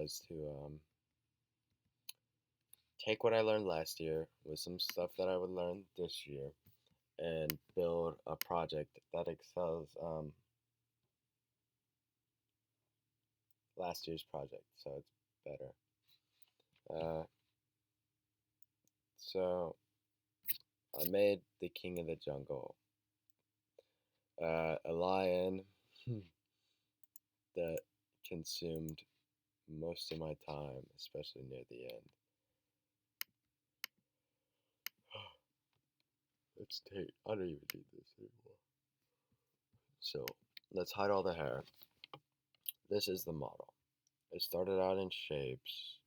was to take what I learned last year with some stuff that I would learn this year and build a project that excels last year's project, so it's better. Uh, so I made the King of the Jungle, a lion that consumed most of my time, especially near the end. Let's take. I don't even need this anymore. So let's hide all the hair. This is the model. It started out in shapes,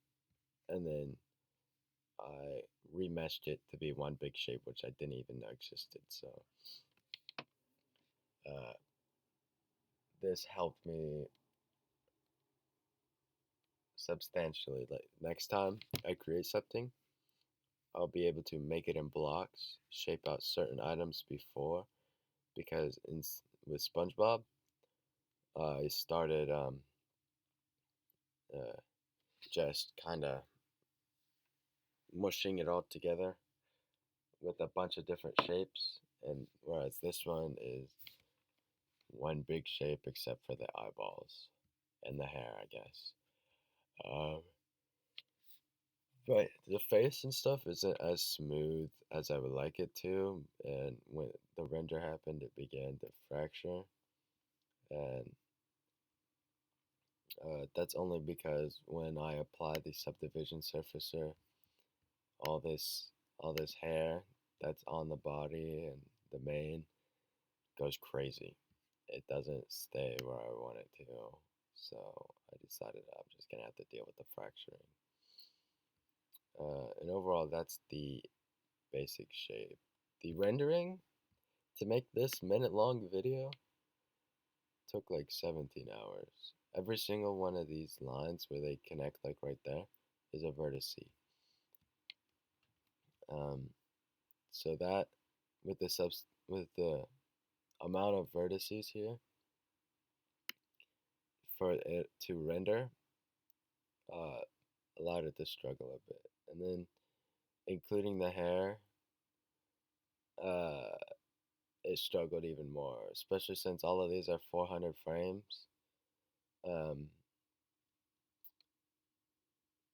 and then I remeshed it to be one big shape, which I didn't even know existed. So uh, this helped me substantially. Like next time I create something, I'll be able to make it in blocks, shape out certain items before, because with SpongeBob, I started uh, just kind of mushing it all together with a bunch of different shapes, and whereas this one is one big shape except for the eyeballs and the hair, I guess. Um, but the face and stuff isn't as smooth as I would like it to, and when the render happened, it began to fracture, and that's only because when I apply the subdivision surfacer, all this all this hair that's on the body and the mane goes crazy. It doesn't stay where I want it to. So I decided I'm just gonna have to deal with the fracturing. And overall, that's the basic shape. The rendering to make this minute-long video took like 17 hours. Every single one of these lines where they connect, like right there, is a vertex. Um, so that with the amount of vertices here for it to render, uh, allowed it to struggle a bit. And then including the hair, uh, it struggled even more, especially since all of these are 400 frames. Um,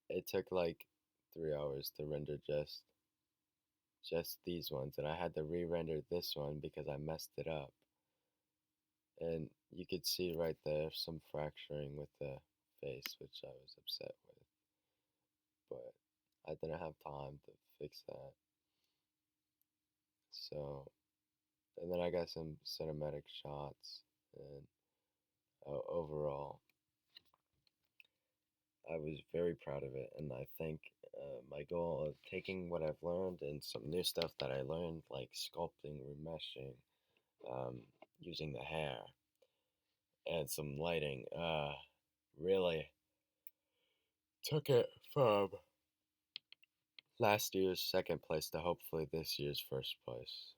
it took like 3 hours to render just these ones, and I had to re-render this one because I messed it up. And you could see right there some fracturing with the face, which I was upset with, but I didn't have time to fix that. So, and then I got some cinematic shots, and overall, I was very proud of it. And I think my goal of taking what I've learned and some new stuff that I learned, like sculpting, remeshing, um, using the hair, and some lighting, really took it from last year's second place to hopefully this year's first place.